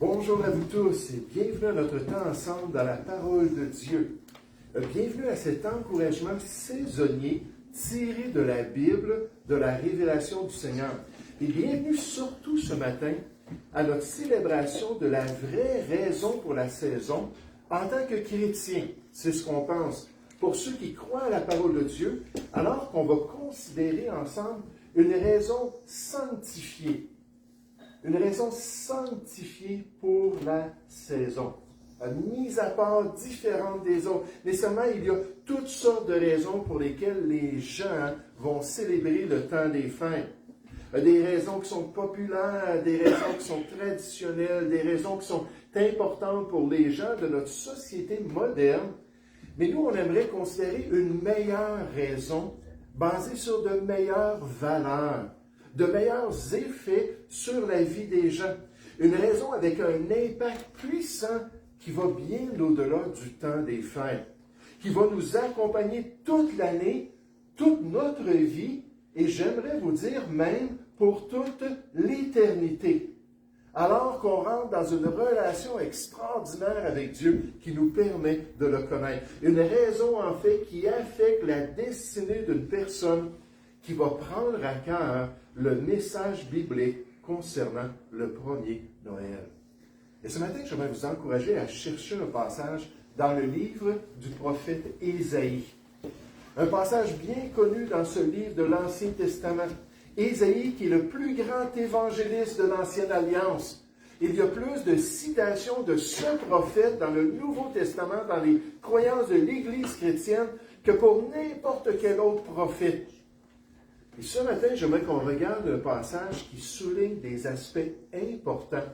Bonjour à vous tous et bienvenue à notre temps ensemble dans la parole de Dieu. Bienvenue à cet encouragement saisonnier tiré de la Bible, de la révélation du Seigneur. Et bienvenue surtout ce matin à notre célébration de la vraie raison pour la saison en tant que chrétien. C'est ce qu'on pense. Pour ceux qui croient à la parole de Dieu, alors qu'on va considérer ensemble une raison sanctifiée. Une raison sanctifiée pour la saison, mise à part différente des autres. Mais seulement, il y a toutes sortes de raisons pour lesquelles les gens vont célébrer le temps des fêtes. Des raisons qui sont populaires, des raisons qui sont traditionnelles, des raisons qui sont importantes pour les gens de notre société moderne. Mais nous, on aimerait considérer une meilleure raison basée sur de meilleures valeurs, de meilleurs effets sur la vie des gens. Une raison avec un impact puissant qui va bien au-delà du temps des fêtes, qui va nous accompagner toute l'année, toute notre vie, et j'aimerais vous dire même pour toute l'éternité. Alors qu'on rentre dans une relation extraordinaire avec Dieu qui nous permet de le connaître. Une raison en fait qui affecte la destinée d'une personne qui va prendre à cœur le message biblique concernant le premier Noël. Et ce matin, j'aimerais vous encourager à chercher un passage dans le livre du prophète Ésaïe. Un passage bien connu dans ce livre de l'Ancien Testament. Ésaïe, qui est le plus grand évangéliste de l'Ancienne Alliance. Il y a plus de citations de ce prophète dans le Nouveau Testament, dans les croyances de l'Église chrétienne, que pour n'importe quel autre prophète. Et ce matin, j'aimerais qu'on regarde un passage qui souligne des aspects importants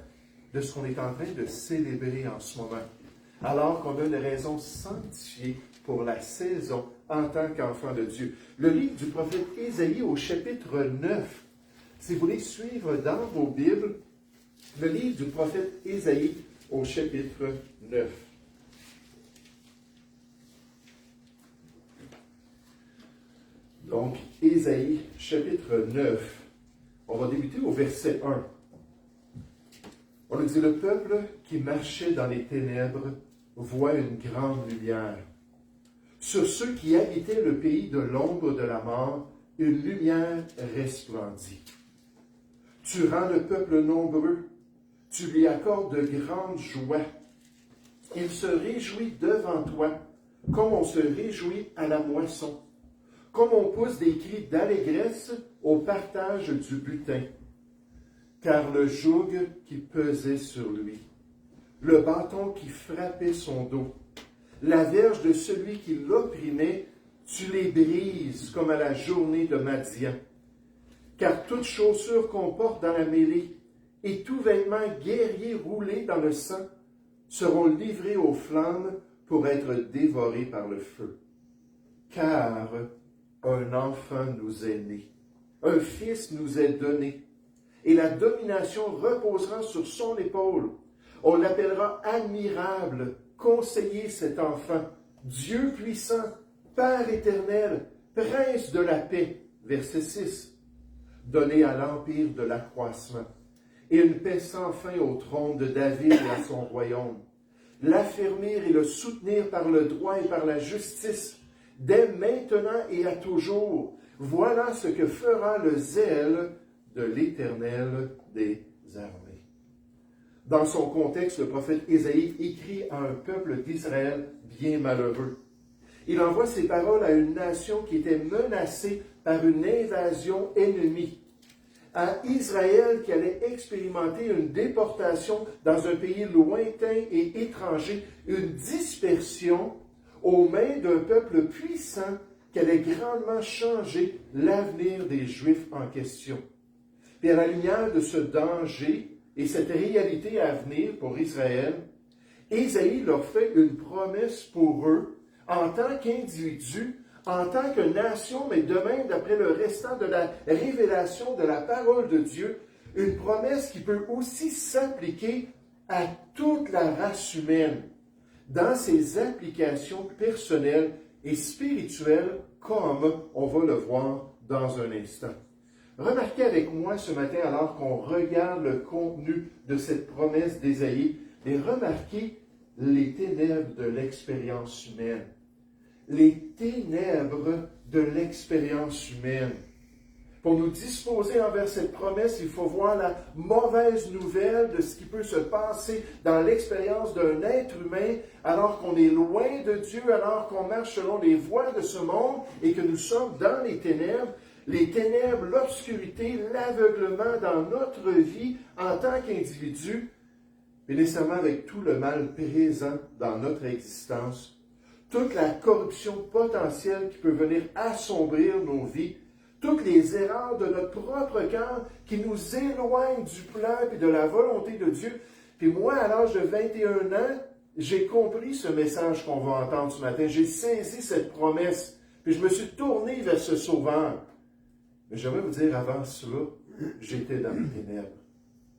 de ce qu'on est en train de célébrer en ce moment, alors qu'on a une raison sanctifiée pour la saison en tant qu'enfant de Dieu. Le livre du prophète Ésaïe au chapitre 9. Si vous voulez suivre dans vos Bibles, le livre du prophète Ésaïe au chapitre 9. Donc, Ésaïe, chapitre 9, on va débuter au verset 1. On nous dit, le peuple qui marchait dans les ténèbres voit une grande lumière. Sur ceux qui habitaient le pays de l'ombre de la mort, une lumière resplendit. Tu rends le peuple nombreux, tu lui accordes de grandes joies. Il se réjouit devant toi, comme on se réjouit à la moisson. Comme on pousse des cris d'allégresse au partage du butin. Car le joug qui pesait sur lui, le bâton qui frappait son dos, la verge de celui qui l'opprimait, tu les brises comme à la journée de Madian. Car toute chaussure qu'on porte dans la mêlée et tout vêtement guerrier roulé dans le sang seront livrés aux flammes pour être dévorés par le feu. Car un enfant nous est né, un fils nous est donné, et la domination reposera sur son épaule. On l'appellera admirable, conseiller cet enfant, Dieu puissant, Père éternel, Prince de la paix. Verset 6. Donné à l'empire de l'accroissement, et une paix sans fin au trône de David et à son royaume. L'affermir et le soutenir par le droit et par la justice, dès maintenant et à toujours. Voilà ce que fera le zèle de l'Éternel des armées. Dans son contexte, le prophète Ésaïe écrit à un peuple d'Israël bien malheureux. Il envoie ses paroles à une nation qui était menacée par une invasion ennemie. À Israël qui allait expérimenter une déportation dans un pays lointain et étranger, une dispersion aux mains d'un peuple puissant qui allait grandement changer l'avenir des Juifs en question. Et à la lumière de ce danger et cette réalité à venir pour Israël, Ésaïe leur fait une promesse pour eux en tant qu'individus, en tant que nation, mais de même d'après le restant de la révélation de la parole de Dieu, une promesse qui peut aussi s'appliquer à toute la race humaine, dans ses applications personnelles et spirituelles, comme on va le voir dans un instant. Remarquez avec moi ce matin, alors qu'on regarde le contenu de cette promesse d'Ésaïe, et remarquez les ténèbres de l'expérience humaine. Les ténèbres de l'expérience humaine. Pour nous disposer envers cette promesse, il faut voir la mauvaise nouvelle de ce qui peut se passer dans l'expérience d'un être humain alors qu'on est loin de Dieu, alors qu'on marche selon les voies de ce monde et que nous sommes dans les ténèbres, l'obscurité, l'aveuglement dans notre vie en tant qu'individu, mais nécessairement avec tout le mal présent dans notre existence, toute la corruption potentielle qui peut venir assombrir nos vies, toutes les erreurs de notre propre cœur qui nous éloignent du plan et de la volonté de Dieu. Puis moi, à l'âge de 21 ans, j'ai compris ce message qu'on va entendre ce matin. J'ai saisi cette promesse. Puis je me suis tourné vers ce Sauveur. Mais j'aimerais vous dire, avant cela, j'étais dans les ténèbres.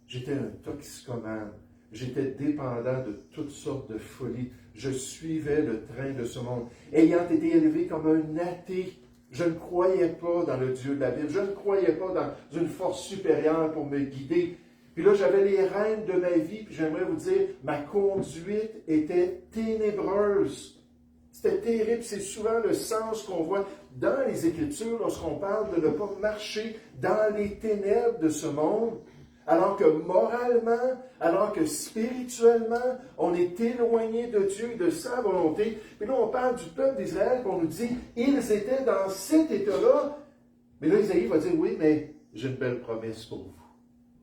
J'étais un toxicomane. J'étais dépendant de toutes sortes de folies. Je suivais le train de ce monde. Ayant été élevé comme un athée, je ne croyais pas dans le Dieu de la Bible. Je ne croyais pas dans une force supérieure pour me guider. Puis là, j'avais les rênes de ma vie. Puis j'aimerais vous dire, ma conduite était ténébreuse. C'était terrible. C'est souvent le sens qu'on voit dans les Écritures lorsqu'on parle de ne pas marcher dans les ténèbres de ce monde. Alors que moralement, alors que spirituellement, on est éloigné de Dieu et de sa volonté. Puis là, on parle du peuple d'Israël, qu'on nous dit, ils étaient dans cet état-là. Mais là, Isaïe va dire, oui, mais j'ai une belle promesse pour vous.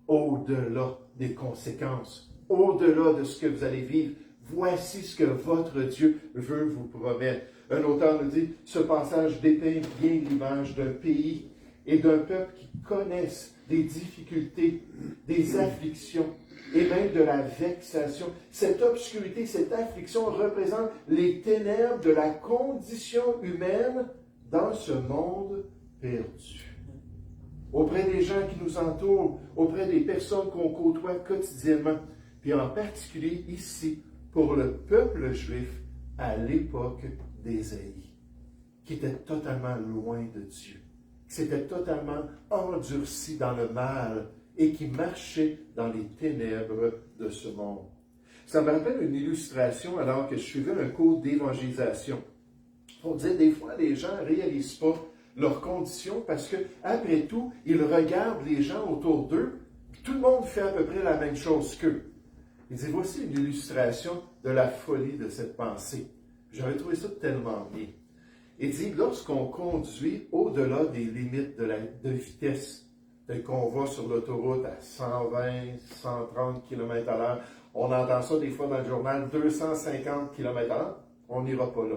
Au-delà des conséquences, au-delà de ce que vous allez vivre, voici ce que votre Dieu veut vous promettre. Un auteur nous dit, ce passage dépeint bien l'image d'un pays et d'un peuple qui connaissent des difficultés, des afflictions et même de la vexation. Cette obscurité, cette affliction représente les ténèbres de la condition humaine dans ce monde perdu. Auprès des gens qui nous entourent, auprès des personnes qu'on côtoie quotidiennement, puis en particulier ici, pour le peuple juif à l'époque d'Ésaïe, qui était totalement loin de Dieu, qui s'était totalement endurci dans le mal et qui marchait dans les ténèbres de ce monde. Ça me rappelle une illustration alors que je suivais un cours d'évangélisation. On disait des fois, les gens ne réalisent pas leurs conditions parce que, après tout, ils regardent les gens autour d'eux, puis tout le monde fait à peu près la même chose qu'eux. Il dit, voici une illustration de la folie de cette pensée. J'avais trouvé ça tellement bien. Il dit, lorsqu'on conduit au-delà des limites de vitesse, tel qu'on va sur l'autoroute à 120, 130 km/h, on entend ça des fois dans le journal, 250 km/h, on n'ira pas là.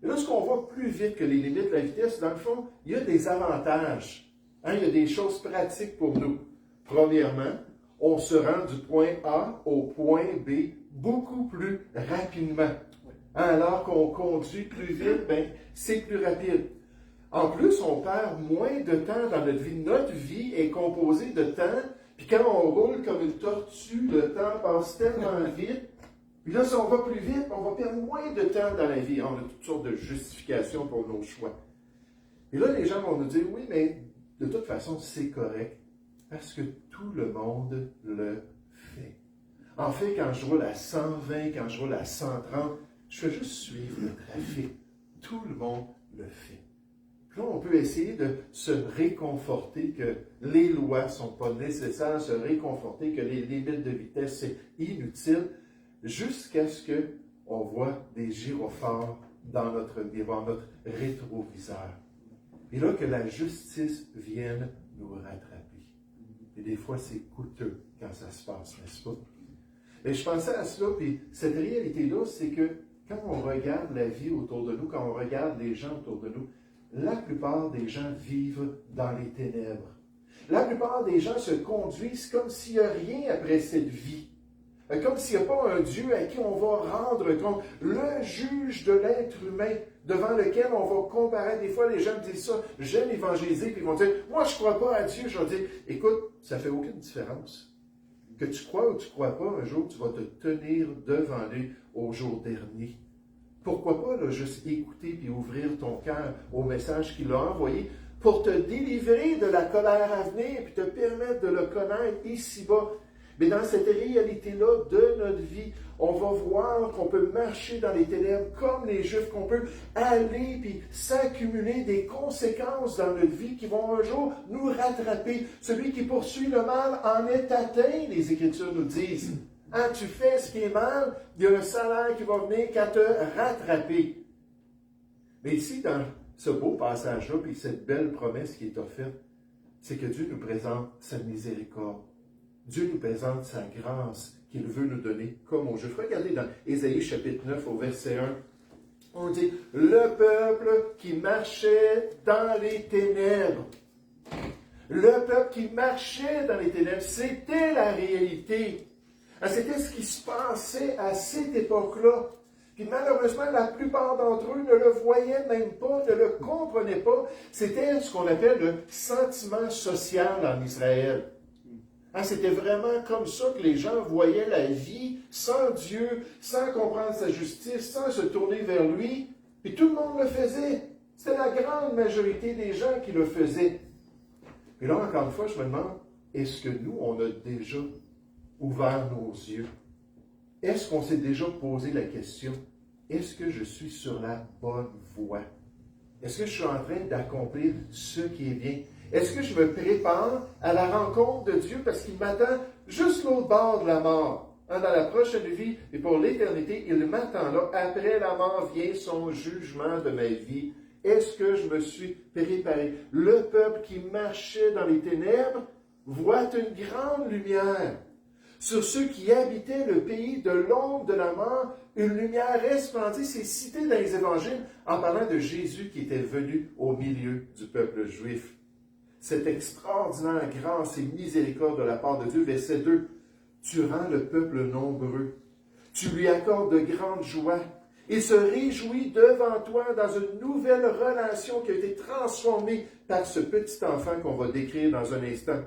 Et lorsqu'on va plus vite que les limites de la vitesse, dans le fond, il y a des avantages. Il y a des choses pratiques pour nous. Premièrement, on se rend du point A au point B beaucoup plus rapidement. Alors qu'on conduit plus vite, c'est plus rapide. En plus, on perd moins de temps dans notre vie. Notre vie est composée de temps, puis quand on roule comme une tortue, le temps passe tellement vite. Puis là, si on va plus vite, on va perdre moins de temps dans la vie. On a toutes sortes de justifications pour nos choix. Et là, les gens vont nous dire, oui, mais de toute façon, c'est correct, parce que tout le monde le fait. En fait, quand je roule à 120, quand je roule à 130, je fais juste suivre le trafic. Tout le monde le fait. Puis là, on peut essayer de se réconforter que les lois ne sont pas nécessaires, se réconforter que les limites de vitesse, c'est inutile, jusqu'à ce qu'on voit des gyrophares dans notre miroir, notre rétroviseur. Et là, que la justice vienne nous rattraper. Et des fois, c'est coûteux quand ça se passe, n'est-ce pas? Et je pensais à cela, puis cette réalité-là, c'est que quand on regarde la vie autour de nous, quand on regarde les gens autour de nous, la plupart des gens vivent dans les ténèbres. La plupart des gens se conduisent comme s'il n'y a rien après cette vie. Comme s'il n'y a pas un Dieu à qui on va rendre compte. Le juge de l'être humain devant lequel on va comparer. Des fois, les gens me disent ça. J'aime évangéliser, puis ils vont dire, moi, je ne crois pas à Dieu. Je vais dire, écoute, ça ne fait aucune différence. Que tu crois ou tu ne crois pas, un jour, tu vas te tenir devant lui au jour dernier. Pourquoi pas juste écouter puis ouvrir ton cœur au message qu'il a envoyé pour te délivrer de la colère à venir et te permettre de le connaître ici-bas. Mais dans cette réalité-là de notre vie, on va voir qu'on peut marcher dans les ténèbres comme les Juifs, qu'on peut aller puis s'accumuler des conséquences dans notre vie qui vont un jour nous rattraper. Celui qui poursuit le mal en est atteint, les Écritures nous disent. Hein, tu fais ce qui est mal, il y a un salaire qui va venir qu'à te rattraper. Mais ici, dans ce beau passage-là, puis cette belle promesse qui est offerte, c'est que Dieu nous présente sa miséricorde. Dieu nous présente sa grâce qu'il veut nous donner comme aux Juifs. Regardez dans Ésaïe chapitre 9 au verset 1. On dit, le peuple qui marchait dans les ténèbres. Le peuple qui marchait dans les ténèbres, c'était la réalité. C'était ce qui se passait à cette époque-là. Puis malheureusement, la plupart d'entre eux ne le voyaient même pas, ne le comprenaient pas. C'était ce qu'on appelle le sentiment social en Israël. C'était vraiment comme ça que les gens voyaient la vie, sans Dieu, sans comprendre sa justice, sans se tourner vers lui. Puis tout le monde le faisait. C'était la grande majorité des gens qui le faisaient. Puis là, encore une fois, je me demande, est-ce que nous, on a déjà ouvert nos yeux? Est-ce qu'on s'est déjà posé la question, est-ce que je suis sur la bonne voie? Est-ce que je suis en train d'accomplir ce qui est bien? Est-ce que je me prépare à la rencontre de Dieu parce qu'il m'attend juste l'autre bord de la mort? Dans la prochaine vie et pour l'éternité, il m'attend là. Après la mort vient son jugement de ma vie. Est-ce que je me suis préparé? Le peuple qui marchait dans les ténèbres voit une grande lumière. Sur ceux qui habitaient le pays de l'ombre de la mort, une lumière resplendit. C'est cité dans les évangiles en parlant de Jésus qui était venu au milieu du peuple juif. Cette extraordinaire grâce et miséricorde de la part de Dieu, verset 2, tu rends le peuple nombreux, tu lui accordes de grandes joies, il se réjouit devant toi dans une nouvelle relation qui a été transformée par ce petit enfant qu'on va décrire dans un instant.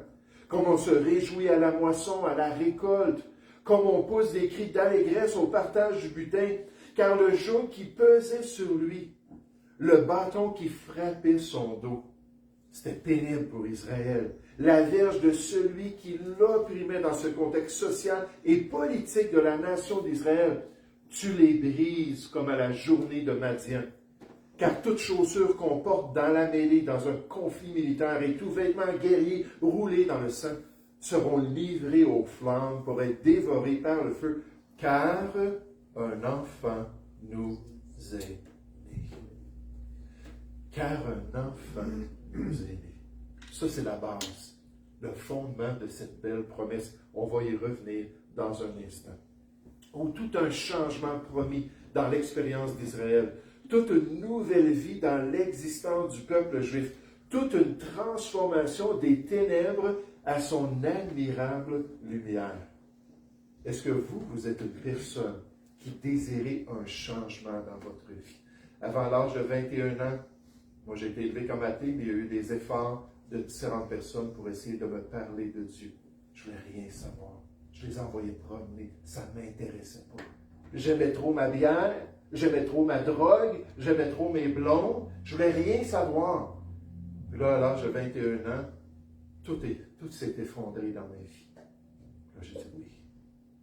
Comme on se réjouit à la moisson, à la récolte, comme on pousse des cris d'allégresse au partage du butin, car le joug qui pesait sur lui, le bâton qui frappait son dos, c'était pénible pour Israël. La verge de celui qui l'opprimait dans ce contexte social et politique de la nation d'Israël, tu les brises comme à la journée de Madian. Car toute chaussure qu'on porte dans la mêlée, dans un conflit militaire, et tout vêtement guerrier roulé dans le sang, seront livrés aux flammes pour être dévorés par le feu, car un enfant nous est né. Car un enfant nous est né. Ça, c'est la base, le fondement de cette belle promesse. On va y revenir dans un instant. Ou tout un changement promis dans l'expérience d'Israël, toute une nouvelle vie dans l'existence du peuple juif, toute une transformation des ténèbres à son admirable lumière. Est-ce que vous êtes une personne qui désirez un changement dans votre vie? Avant l'âge de 21 ans, moi j'ai été élevé comme athée, mais il y a eu des efforts de différentes personnes pour essayer de me parler de Dieu. Je ne voulais rien savoir. Je les envoyais promener. Ça ne m'intéressait pas. J'aimais trop ma bière, j'aimais trop ma drogue, j'aimais trop mes blondes. Je ne voulais rien savoir. Puis là, à l'âge de 21 ans, tout s'est effondré dans ma vie. Là, j'ai dit oui.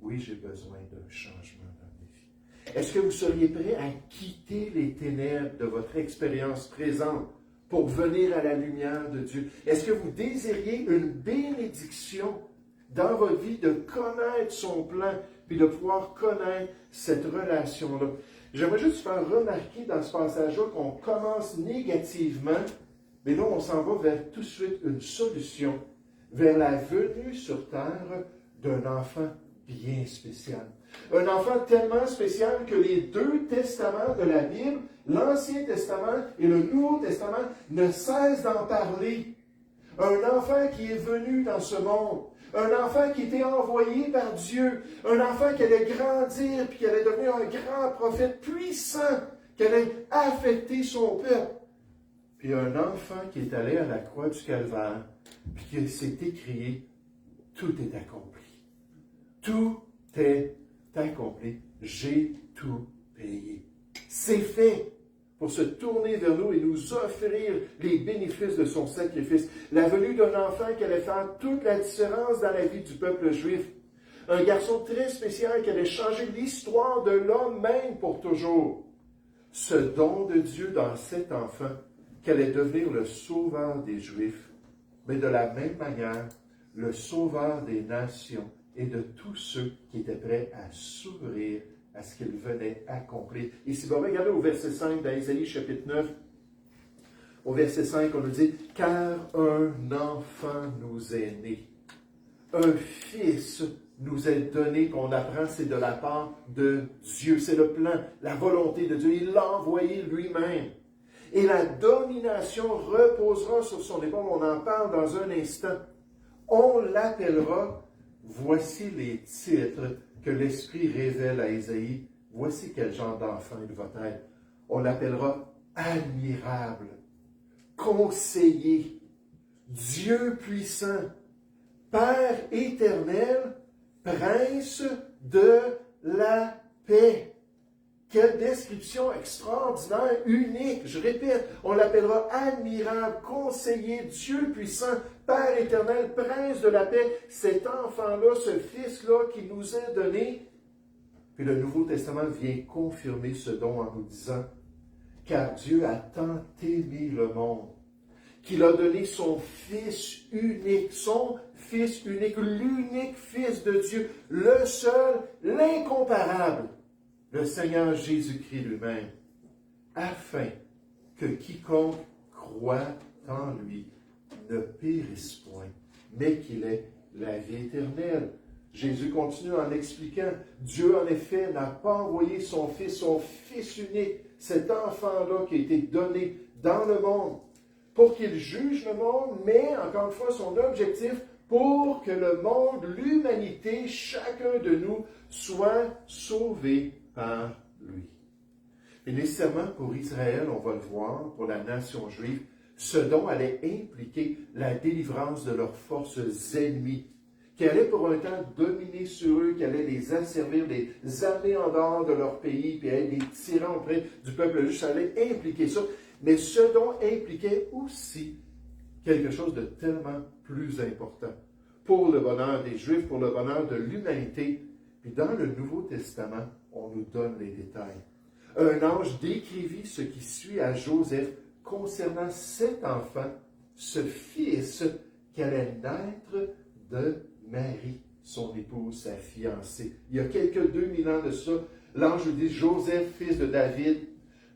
Oui, j'ai besoin d'un changement dans ma vie. Est-ce que vous seriez prêt à quitter les ténèbres de votre expérience présente pour venir à la lumière de Dieu? Est-ce que vous désiriez une bénédiction dans votre vie de connaître son plan puis de pouvoir connaître cette relation-là? J'aimerais juste faire remarquer dans ce passage-là qu'on commence négativement, mais là, on s'en va vers tout de suite une solution, vers la venue sur terre d'un enfant bien spécial. Un enfant tellement spécial que les deux testaments de la Bible, l'Ancien Testament et le Nouveau Testament, ne cessent d'en parler. Un enfant qui est venu dans ce monde, un enfant qui était envoyé par Dieu, un enfant qui allait grandir, puis qui allait devenir un grand prophète puissant, qui allait affecter son peuple. Puis un enfant qui est allé à la croix du Calvaire, puis qui s'est écrié, tout est accompli. Tout est accompli. J'ai tout payé. C'est fait. pour se tourner vers nous et nous offrir les bénéfices de son sacrifice. La venue d'un enfant qui allait faire toute la différence dans la vie du peuple juif. Un garçon très spécial qui allait changer l'histoire de l'homme même pour toujours. Ce don de Dieu dans cet enfant qui allait devenir le sauveur des Juifs, mais de la même manière, le sauveur des nations et de tous ceux qui étaient prêts à s'ouvrir à ce qu'il venait accomplir. Et si vous regardez au verset 5 d'Ésaïe chapitre 9, au verset 5, on nous dit « Car un enfant nous est né, un fils nous est donné », qu'on apprend, c'est de la part de Dieu. C'est le plan, la volonté de Dieu. Il l'a envoyé lui-même. Et la domination reposera sur son épaule. On en parle dans un instant. On l'appellera, voici les titres que l'Esprit révèle à Ésaïe. Voici quel genre d'enfant il va être. On l'appellera admirable, conseiller, Dieu puissant, Père éternel, Prince de la paix. Quelle description extraordinaire, unique. Je répète, on l'appellera admirable, conseiller, Dieu puissant, Père éternel, Prince de la paix. Cet enfant-là, ce fils-là qui nous est donné. Puis le Nouveau Testament vient confirmer ce don en nous disant, car Dieu a tant aimé le monde, qu'il a donné son Fils unique, l'unique Fils de Dieu, le seul, l'incomparable, le Seigneur Jésus-Christ lui-même, afin que quiconque croit en lui ne périsse point, mais qu'il ait la vie éternelle. Jésus continue en expliquant, Dieu en effet n'a pas envoyé son Fils unique, cet enfant-là qui a été donné dans le monde, pour qu'il juge le monde, mais encore une fois, son objectif, pour que le monde, l'humanité, chacun de nous, soit sauvé par lui. Et nécessairement pour Israël, on va le voir, pour la nation juive, ce don allait impliquer la délivrance de leurs forces ennemies, qui allaient pour un temps dominer sur eux, qui allaient les asservir, les amener en dehors de leur pays, puis aller les tirer auprès du peuple juif. Ça allait impliquer ça. Mais ce don impliquait aussi quelque chose de tellement plus important pour le bonheur des Juifs, pour le bonheur de l'humanité. Puis dans le Nouveau Testament, on nous donne les détails. Un ange décrivit ce qui suit à Joseph concernant cet enfant, ce fils qui allait naître de Marie, son épouse, sa fiancée. Il y a quelques 2000 ans de ça, l'ange lui dit, Joseph, fils de David,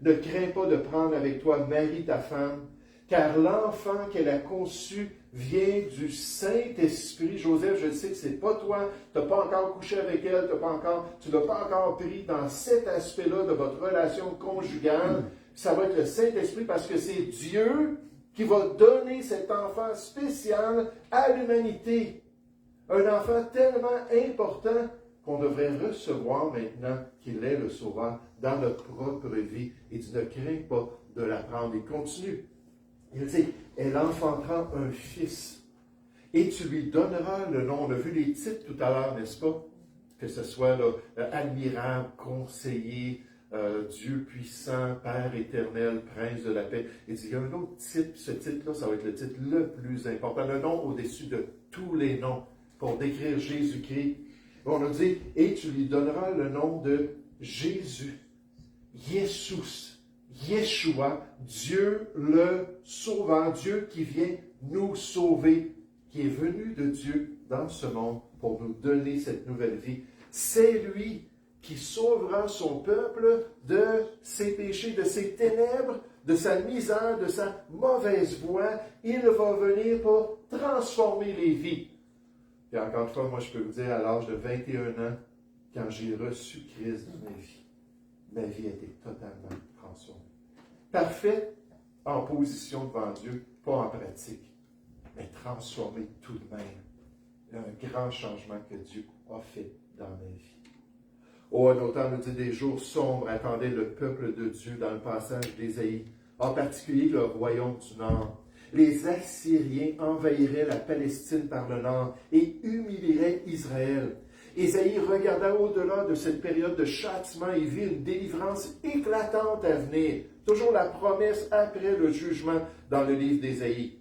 ne crains pas de prendre avec toi Marie, ta femme, car l'enfant qu'elle a conçu vient du Saint-Esprit. Joseph, je sais que c'est pas toi, tu n'as pas encore couché avec elle, tu n'as pas encore pris dans cet aspect-là de votre relation conjugale. Ça va être le Saint-Esprit parce que c'est Dieu qui va donner cet enfant spécial à l'humanité. Un enfant tellement important qu'on devrait recevoir maintenant qu'il est le Sauveur dans notre propre vie. Et tu ne crains pas de l'apprendre. Il continue. Il dit, elle enfantera un fils et tu lui donneras le nom. On a vu les titres tout à l'heure, n'est-ce pas? Que ce soit là, admirable, conseiller, Dieu puissant, Père éternel, Prince de la paix. Il dit, il y a un autre titre, ce titre-là, ça va être le titre le plus important, le nom au-dessus de tous les noms pour décrire Jésus-Christ. On a dit, et tu lui donneras le nom de Jésus, Jésus, Yeshua, Dieu le Sauveur, Dieu qui vient nous sauver, qui est venu de Dieu dans ce monde pour nous donner cette nouvelle vie. C'est lui qui sauvera son peuple de ses péchés, de ses ténèbres, de sa misère, de sa mauvaise voie. Il va venir pour transformer les vies. Et encore une fois, moi je peux vous dire, à l'âge de 21 ans, quand j'ai reçu Christ dans ma vie a été totalement transformée. Parfaite en position devant Dieu, pas en pratique, mais transformée tout de même. Un grand changement que Dieu a fait dans ma vie. Oh, un auteur nous dit des jours sombres attendaient le peuple de Dieu dans le passage d'Ésaïe, en particulier le royaume du Nord. Les Assyriens envahiraient la Palestine par le nord et humilieraient Israël. Ésaïe regarda au-delà de cette période de châtiment et vit une délivrance éclatante à venir. Toujours la promesse après le jugement dans le livre d'Ésaïe.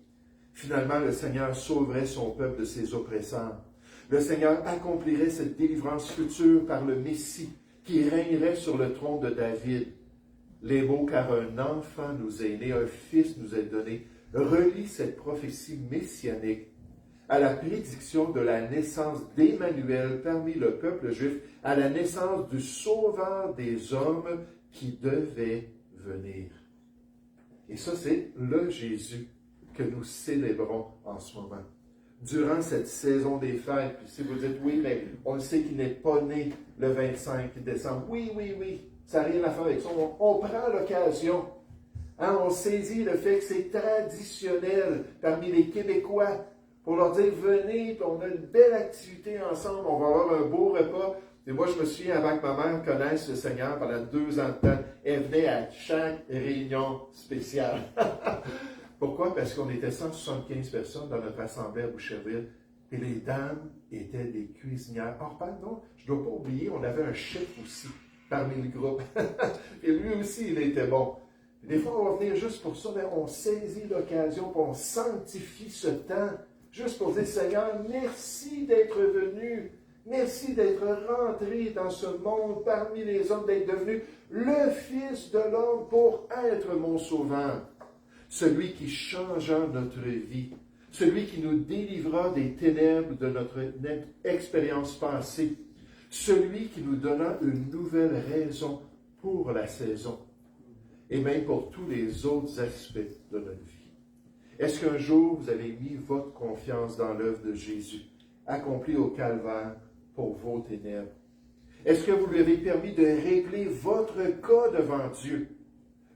Finalement, le Seigneur sauverait son peuple de ses oppresseurs. Le Seigneur accomplirait cette délivrance future par le Messie qui régnerait sur le trône de David. Les mots « car un enfant nous est né, un fils nous est donné » relient cette prophétie messianique à la prédiction de la naissance d'Emmanuel parmi le peuple juif, à la naissance du Sauveur des hommes qui devait venir. Et ça, c'est le Jésus que nous célébrons en ce moment. Durant cette saison des fêtes, puis si vous dites, oui, mais on le sait qu'il n'est pas né le 25 décembre. Oui, ça n'a rien à faire avec ça. On prend l'occasion. Hein, on saisit le fait que c'est traditionnel parmi les Québécois pour leur dire, venez, puis on a une belle activité ensemble, on va avoir un beau repas. Et moi, je me souviens, avant que ma mère connaisse le Seigneur pendant 2 ans de temps, elle venait à chaque réunion spéciale. Pourquoi? Parce qu'on était 175 personnes dans notre assemblée à Boucherville, et les dames étaient des cuisinières. Or, pardon, je ne dois pas oublier, on avait un chef aussi parmi le groupe. Et lui aussi, il était bon. Et des fois, on va venir juste pour ça, mais on saisit l'occasion, puis on sanctifie ce temps, juste pour dire, Seigneur, merci d'être venu. Merci d'être rentré dans ce monde parmi les hommes, d'être devenu le Fils de l'homme pour être mon sauveur. Celui qui changea notre vie, celui qui nous délivra des ténèbres de notre expérience passée, celui qui nous donna une nouvelle raison pour la saison, et même pour tous les autres aspects de notre vie. Est-ce qu'un jour vous avez mis votre confiance dans l'œuvre de Jésus, accomplie au calvaire pour vos ténèbres? Est-ce que vous lui avez permis de régler votre cas devant Dieu?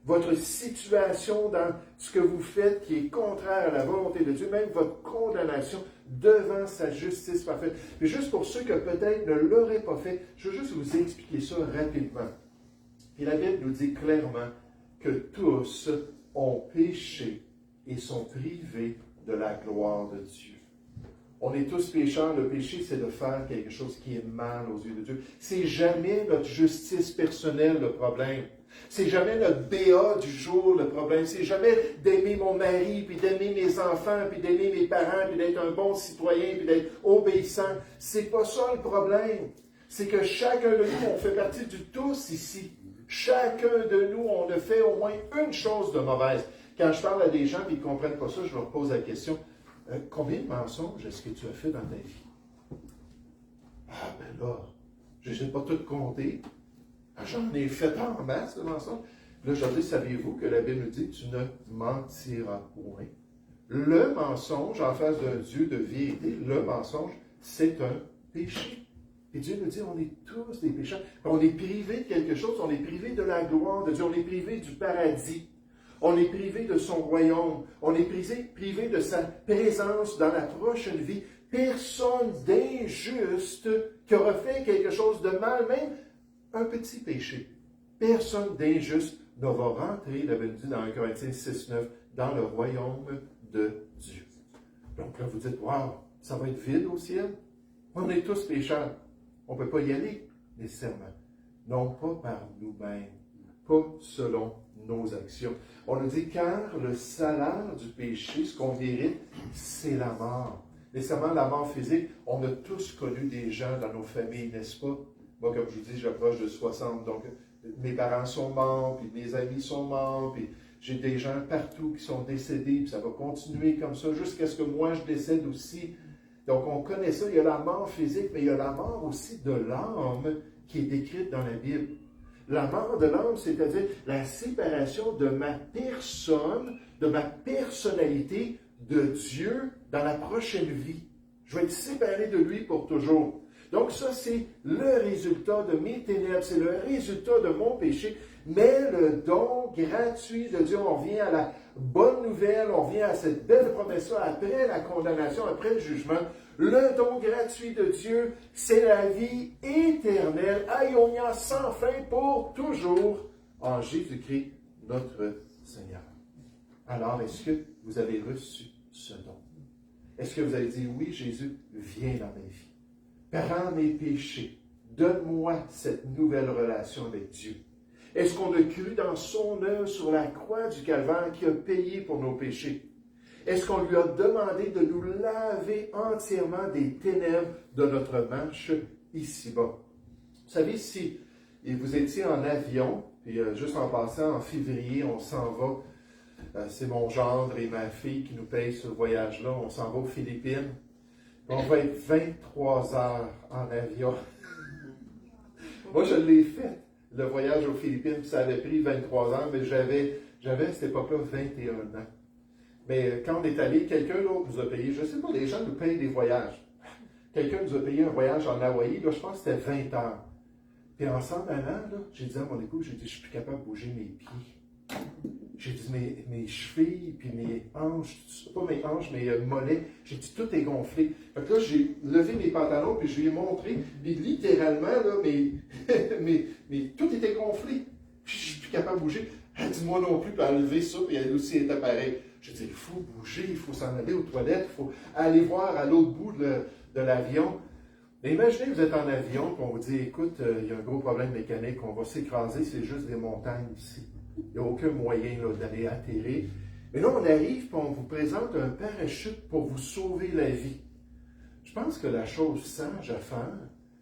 Votre situation dans ce que vous faites qui est contraire à la volonté de Dieu, même votre condamnation devant sa justice parfaite. Mais juste pour ceux que peut-être ne l'auraient pas fait, je veux juste vous expliquer ça rapidement. Puis la Bible nous dit clairement que tous ont péché et sont privés de la gloire de Dieu. On est tous pécheurs. Le péché, c'est de faire quelque chose qui est mal aux yeux de Dieu. C'est jamais notre justice personnelle le problème. C'est jamais notre BA du jour le problème. C'est jamais d'aimer mon mari, puis d'aimer mes enfants, puis d'aimer mes parents, puis d'être un bon citoyen, puis d'être obéissant. C'est pas ça le problème. C'est que chacun de nous, on fait partie du tous ici. Chacun de nous, on a fait au moins une chose de mauvaise. Quand je parle à des gens et ils ne comprennent pas ça, je leur pose la question, combien de mensonges est-ce que tu as fait dans ta vie? Ah ben là, je ne sais pas tout compter. J'en ai fait en masse de mensonges. Là, je leur dis, saviez-vous que la Bible nous dit, tu ne mentiras point. Le mensonge en face d'un Dieu de vérité, le mensonge, c'est un péché. Et Dieu nous dit, on est tous des pécheurs. On est privés de quelque chose, on est privés de la gloire de Dieu, on est privés du paradis. On est privé de son royaume. On est privé de sa présence dans la prochaine vie. Personne d'injuste qui aura fait quelque chose de mal, même un petit péché. Personne d'injuste ne va rentrer, la Bible dit dans 1 Corinthiens 6,9, dans le royaume de Dieu. Donc là, vous dites, waouh, ça va être vide au ciel? On est tous pécheurs. On ne peut pas y aller, nécessairement. Non pas par nous-mêmes, pas selon nos actions. On nous dit, car le salaire du péché, ce qu'on mérite, c'est la mort. Nécessairement la mort physique. On a tous connu des gens dans nos familles, n'est-ce pas? Moi, comme je vous dis, j'approche de 60, donc mes parents sont morts, puis mes amis sont morts, puis j'ai des gens partout qui sont décédés, puis ça va continuer comme ça jusqu'à ce que moi je décède aussi. Donc on connaît ça, il y a la mort physique, mais il y a la mort aussi de l'âme qui est décrite dans la Bible. La mort de l'âme, c'est-à-dire la séparation de ma personne, de ma personnalité de Dieu dans la prochaine vie. Je vais être séparé de lui pour toujours. Donc ça, c'est le résultat de mes ténèbres, c'est le résultat de mon péché, mais le don gratuit de Dieu, on vient à la bonne nouvelle, on vient à cette belle promesse-là après la condamnation, après le jugement. Le don gratuit de Dieu, c'est la vie éternelle, aïonia sans fin pour toujours, en Jésus-Christ, notre Seigneur. Alors, est-ce que vous avez reçu ce don? Est-ce que vous avez dit, oui, Jésus, viens dans ma vie. Prends mes péchés. Donne-moi cette nouvelle relation avec Dieu. Est-ce qu'on a cru dans son œuvre sur la croix du Calvaire qui a payé pour nos péchés? Est-ce qu'on lui a demandé de nous laver entièrement des ténèbres de notre marche ici-bas? Vous savez, si vous étiez en avion, puis juste en passant, en février, on s'en va, c'est mon gendre et ma fille qui nous payent ce voyage-là, on s'en va aux Philippines. On va être 23 heures en avion. Moi, je l'ai fait, le voyage aux Philippines, puis ça avait pris 23 heures, mais j'avais à cette époque-là 21 ans. Mais quand on est allé, quelqu'un d'autre nous a payé, je ne sais pas, les gens nous payent des voyages. Quelqu'un nous a payé un voyage en Hawaï, là, je pense que c'était 20 heures. Puis en s'en allant, là, j'ai dit à mon époux, j'ai dit, je suis plus capable de bouger mes pieds. J'ai dit, mes chevilles, puis mes hanches, pas mes hanches, mes mollets, j'ai dit, tout est gonflé. Fait que là, j'ai levé mes pantalons, puis je lui ai montré, puis littéralement, là, tout était gonflé. Puis je suis plus capable de bouger. Elle dit, moi non plus, puis elle a levé ça, puis elle aussi était pareil. J'ai dit, il faut bouger, il faut s'en aller aux toilettes, il faut aller voir à l'autre bout de l'avion. Mais imaginez que vous êtes en avion, puis on vous dit, écoute, il y a un gros problème mécanique, on va s'écraser, c'est juste des montagnes ici. Il n'y a aucun moyen d'aller atterrir. Mais là, on arrive, puis on vous présente un parachute pour vous sauver la vie. Je pense que la chose sage à faire,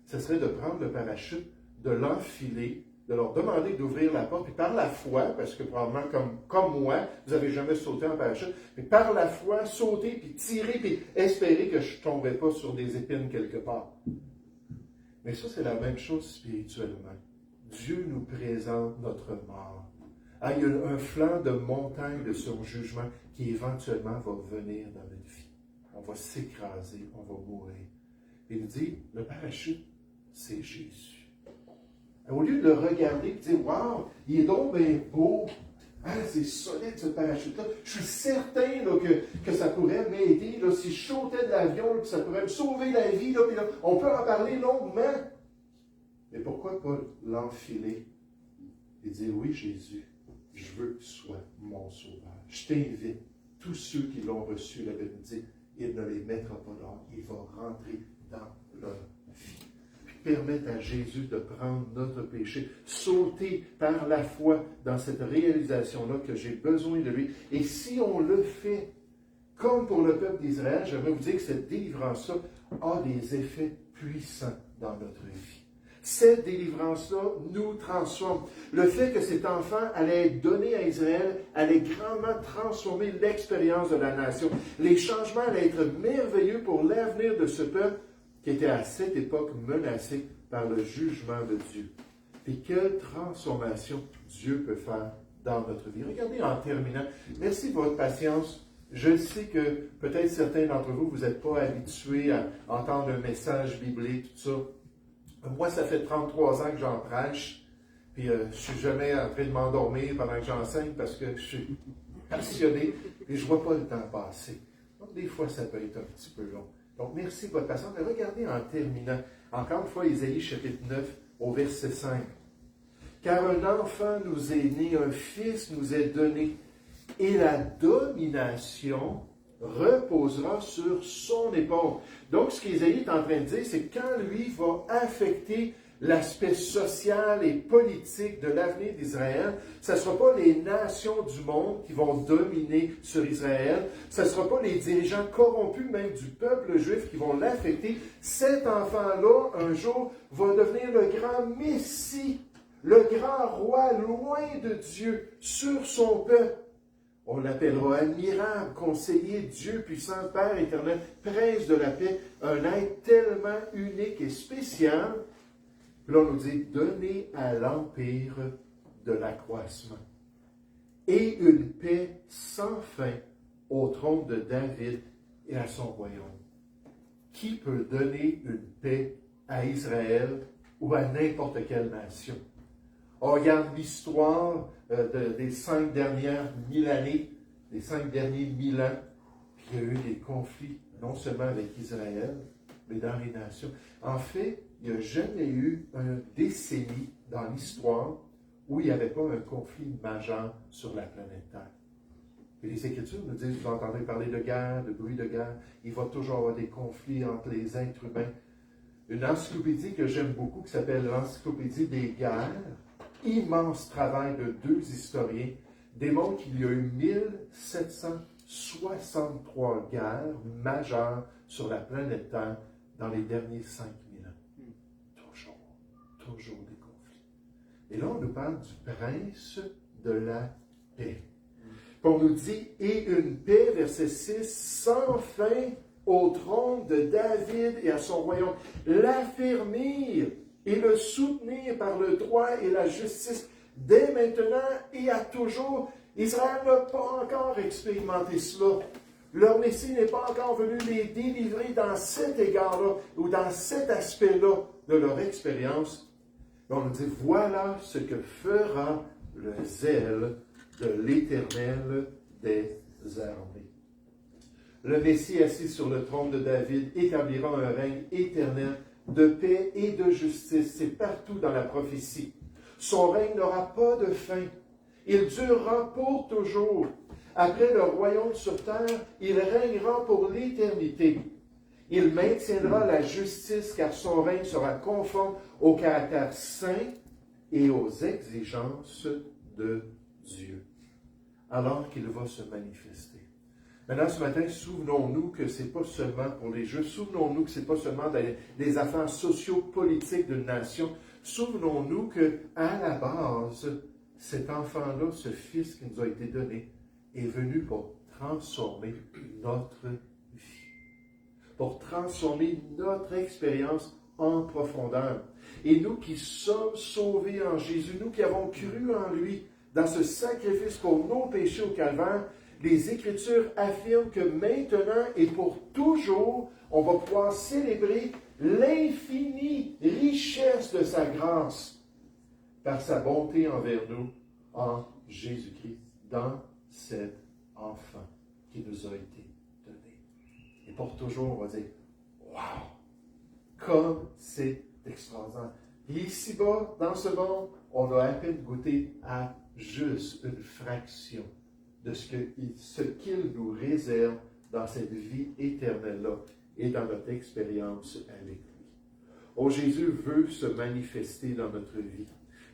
ce serait de prendre le parachute, de l'enfiler, de leur demander d'ouvrir la porte, puis par la foi, parce que probablement comme moi, vous n'avez jamais sauté en parachute, mais par la foi, sauter, puis tirer, puis espérer que je ne tombais pas sur des épines quelque part. Mais ça, c'est la même chose spirituellement. Dieu nous présente notre mort. Ah, il y a un flanc de montagne de son jugement qui éventuellement va venir dans notre vie. On va s'écraser, on va mourir. Il nous dit, le parachute, c'est Jésus. Au lieu de le regarder et de dire, waouh, il est donc bien beau, ah, c'est solide ce parachute-là. Je suis certain là, que ça pourrait m'aider. Là, si je sautais de l'avion, là, ça pourrait me sauver la vie. Là, puis là, on peut en parler longuement. Mais pourquoi pas l'enfiler et dire, oui, Jésus, je veux que tu sois mon sauveur. Je t'invite, tous ceux qui l'ont reçu, la Bible dit, il ne les mettra pas dehors, il va rentrer dans leur vie. Permettre à Jésus de prendre notre péché, sauter par la foi dans cette réalisation-là que j'ai besoin de lui. Et si on le fait, comme pour le peuple d'Israël, j'aimerais vous dire que cette délivrance-là a des effets puissants dans notre vie. Cette délivrance-là nous transforme. Le fait que cet enfant allait être donné à Israël allait grandement transformer l'expérience de la nation. Les changements allaient être merveilleux pour l'avenir de ce peuple qui était à cette époque menacé par le jugement de Dieu. Et quelle transformation Dieu peut faire dans notre vie. Regardez en terminant. Merci de votre patience. Je sais que peut-être certains d'entre vous, vous n'êtes pas habitués à entendre un message biblique, tout ça. Moi, ça fait 33 ans que j'en prêche, puis je ne suis jamais en train de m'endormir pendant que j'enseigne parce que je suis passionné et je ne vois pas le temps passer. Donc, des fois, ça peut être un petit peu long. Donc, merci de votre patience. Mais regardez en terminant, encore une fois, Ésaïe chapitre 9, au verset 5. « Car un enfant nous est né, un fils nous est donné, et la domination reposera sur son épaule. » Donc, ce qu'Ésaïe est en train de dire, c'est que quand lui va affecter l'aspect social et politique de l'avenir d'Israël, ce ne sera pas les nations du monde qui vont dominer sur Israël, ce ne sera pas les dirigeants corrompus même du peuple juif qui vont l'affecter. Cet enfant-là, un jour, va devenir le grand Messie, le grand roi loin de Dieu sur son peuple. On l'appellera admirable, conseiller, Dieu puissant, Père éternel, prince de la paix, un être tellement unique et spécial. Puis là, on nous dit, donner à l'empire de l'accroissement et une paix sans fin au trône de David et à son royaume. Qui peut donner une paix à Israël ou à n'importe quelle nation? On regarde l'histoire des 5 dernières 1000 années, des 5 derniers 1000 ans, puis il y a eu des conflits, non seulement avec Israël, mais dans les nations. En fait, il n'y a jamais eu une décennie dans l'histoire où il n'y avait pas un conflit majeur sur la planète Terre. Et les Écritures nous disent, vous entendez parler de guerre, de bruit de guerre, il va toujours avoir des conflits entre les êtres humains. Une encyclopédie que j'aime beaucoup, qui s'appelle l'Encyclopédie des guerres, immense travail de 2 historiens démontre qu'il y a eu 1763 guerres majeures sur la planète Terre dans les derniers 5000 ans. Toujours des conflits. Et là, on nous parle du prince de la paix. Puis on nous dit, et une paix, verset 6, sans fin au trône de David et à son royaume. L'affermir et le soutenir par le droit et la justice dès maintenant et à toujours. Israël n'a pas encore expérimenté cela. Leur Messie n'est pas encore venu les délivrer dans cet égard-là ou dans cet aspect-là de leur expérience. Mais on nous dit, voilà ce que fera le zèle de l'Éternel des armées. Le Messie assis sur le trône de David établira un règne éternel de paix et de justice. C'est partout dans la prophétie. Son règne n'aura pas de fin. Il durera pour toujours. Après le royaume sur terre, il régnera pour l'éternité. Il maintiendra la justice car son règne sera conforme au caractère saint et aux exigences de Dieu. Alors qu'il va se manifester. Maintenant, ce matin, souvenons-nous que ce n'est pas seulement pour les Juifs, souvenons-nous que ce n'est pas seulement des affaires socio-politiques d'une nation. Souvenons-nous qu'à la base, cet enfant-là, ce fils qui nous a été donné, est venu pour transformer notre vie, pour transformer notre expérience en profondeur. Et nous qui sommes sauvés en Jésus, nous qui avons cru en lui, dans ce sacrifice pour nos péchés au calvaire, les Écritures affirment que maintenant et pour toujours, on va pouvoir célébrer l'infinie richesse de sa grâce par sa bonté envers nous en Jésus-Christ, dans cet enfant qui nous a été donné. Et pour toujours, on va dire, wow, comme c'est extraordinaire. Et ici-bas, dans ce monde, on a à peine goûté à juste une fraction de ce qu'il nous réserve dans cette vie éternelle-là et dans notre expérience avec lui. Oh, Jésus veut se manifester dans notre vie.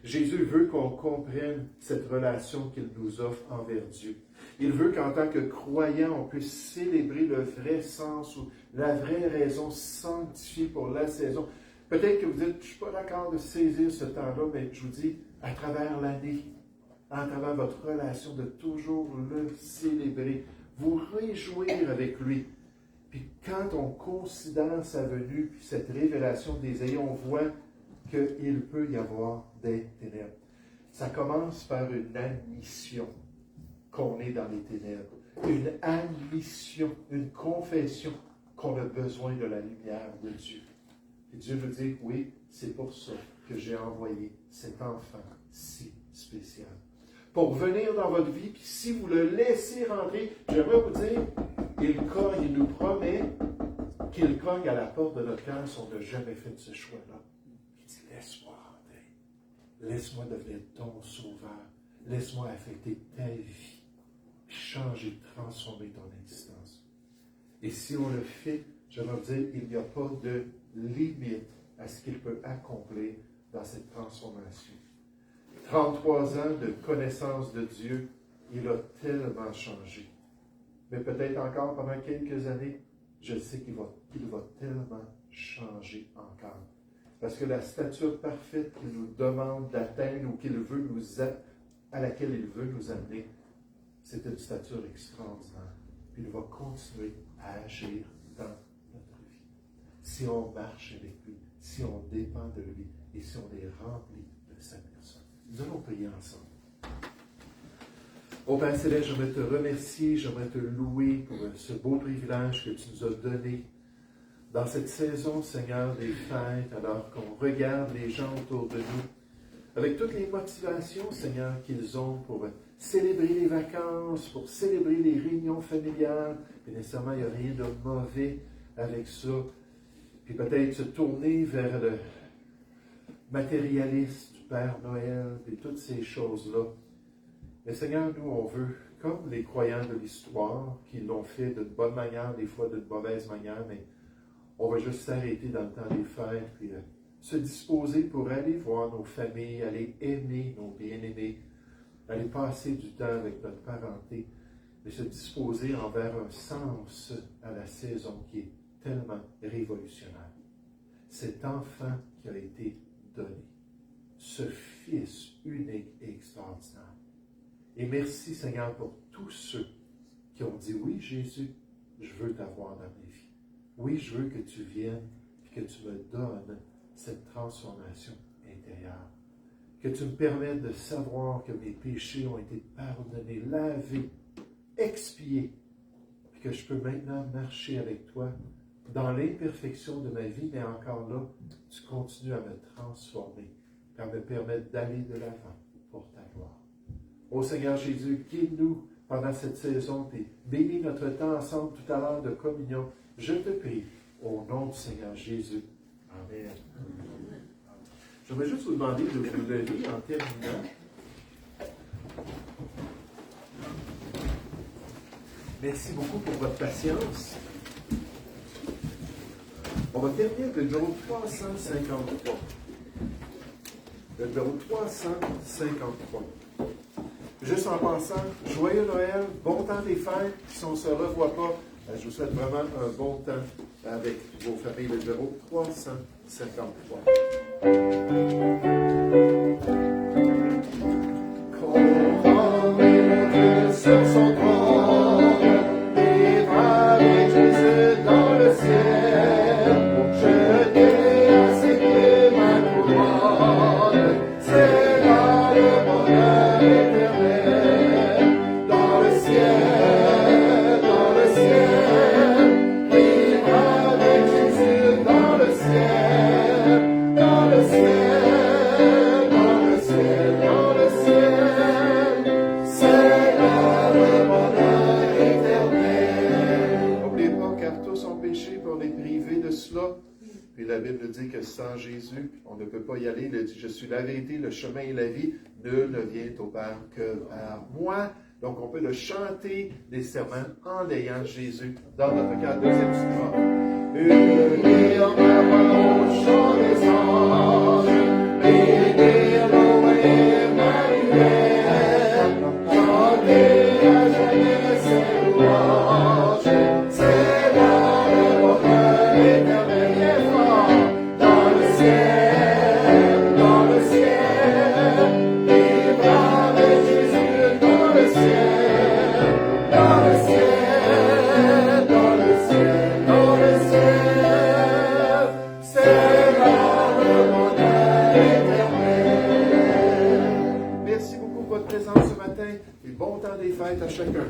Jésus veut qu'on comprenne cette relation qu'il nous offre envers Dieu. Il veut qu'en tant que croyant, on puisse célébrer le vrai sens ou la vraie raison sanctifiée pour la saison. Peut-être que vous dites, je ne suis pas d'accord de saisir ce temps-là, mais je vous dis, à travers l'année, à travers votre relation, de toujours le célébrer, vous réjouir avec lui. Puis quand on considère sa venue, puis cette révélation des ayants, on voit qu'il peut y avoir des ténèbres. Ça commence par une admission qu'on est dans les ténèbres, une admission, une confession qu'on a besoin de la lumière de Dieu. Et Dieu nous dit, oui, c'est pour ça que j'ai envoyé cet enfant si spécial. Pour venir dans votre vie, puis si vous le laissez rentrer, j'aimerais vous dire, il nous promet qu'il cogne à la porte de notre cœur si on n'a jamais fait ce choix-là. Il dit, laisse-moi rentrer. Laisse-moi devenir ton sauveur. Laisse-moi affecter ta vie. Changer, transformer ton existence. Et si on le fait, j'aimerais vous dire, il n'y a pas de limite à ce qu'il peut accomplir dans cette transformation. 33 ans de connaissance de Dieu, il a tellement changé. Mais peut-être encore pendant quelques années, je sais qu'il va tellement changer encore. Parce que la stature parfaite qu'il nous demande d'atteindre ou à laquelle il veut nous amener, c'est une stature extraordinaire. Puis il va continuer à agir dans notre vie. Si on marche avec lui, si on dépend de lui et si on est rempli de sa personne. Nous allons prier ensemble. Ô Père Céleste, j'aimerais te remercier, j'aimerais te louer pour ce beau privilège que tu nous as donné dans cette saison, Seigneur, des fêtes, alors qu'on regarde les gens autour de nous, avec toutes les motivations, Seigneur, qu'ils ont pour célébrer les vacances, pour célébrer les réunions familiales. Et nécessairement, il n'y a rien de mauvais avec ça. Puis peut-être se tourner vers le matérialiste du Père Noël, et toutes ces choses-là. Mais Seigneur, nous, on veut, comme les croyants de l'histoire, qui l'ont fait d'une bonne manière, des fois d'une mauvaise manière, mais on va juste s'arrêter dans le temps des fêtes, puis se disposer pour aller voir nos familles, aller aimer nos bien-aimés, aller passer du temps avec notre parenté, et se disposer envers un sens à la saison qui est tellement révolutionnaire. Cet enfant qui a été donné, ce Fils unique et extraordinaire. Et merci Seigneur pour tous ceux qui ont dit, oui Jésus, je veux t'avoir dans ma vie. Oui, je veux que tu viennes et que tu me donnes cette transformation intérieure. Que tu me permettes de savoir que mes péchés ont été pardonnés, lavés, expiés, et que je peux maintenant marcher avec toi dans l'imperfection de ma vie, mais encore là, tu continues à me transformer, à me permettre d'aller de l'avant pour ta gloire. Ô Seigneur Jésus, guide-nous pendant cette saison, et bénis notre temps ensemble tout à l'heure de communion. Je te prie, au nom du Seigneur Jésus. Amen. J'aimerais juste vous demander de vous lever en terminant. Merci beaucoup pour votre patience. On va terminer avec le numéro 353. Le numéro 353. Juste en passant, joyeux Noël, bon temps des fêtes. Si on ne se revoit pas, je vous souhaite vraiment un bon temps avec vos familles. Le numéro 353. Couronné sur son trône, vivre avec Jésus dans le ciel. Je dis à ses pieds ma couronne, c'est là le bonheur éternel. Dans le ciel, vivre avec Jésus dans le ciel, dans le ciel, dans le ciel, dans le ciel, c'est là le bonheur éternel. N'oubliez pas, car tous ont péché, puis on est privés de cela. Puis la Bible dit que sans Jésus, on ne peut pas y aller. Il dit, je suis la vérité, le chemin et la vie. Nul ne vient au Père que par moi. Donc on peut le chanter des serments en ayant Jésus dans notre cœur. Deuxième strophe. Unir ma voix au chant des anges, bénir l'eau et Emmanuel, chanter à jamais ses louanges, c'est là le bonheur éternel et fort. Dans le ciel, vivre avec Jésus dans le ciel, dans le ciel, dans le ciel, dans le ciel, c'est là le bonheur éternel. Merci beaucoup pour votre présence ce matin et bon temps des fêtes à chacun.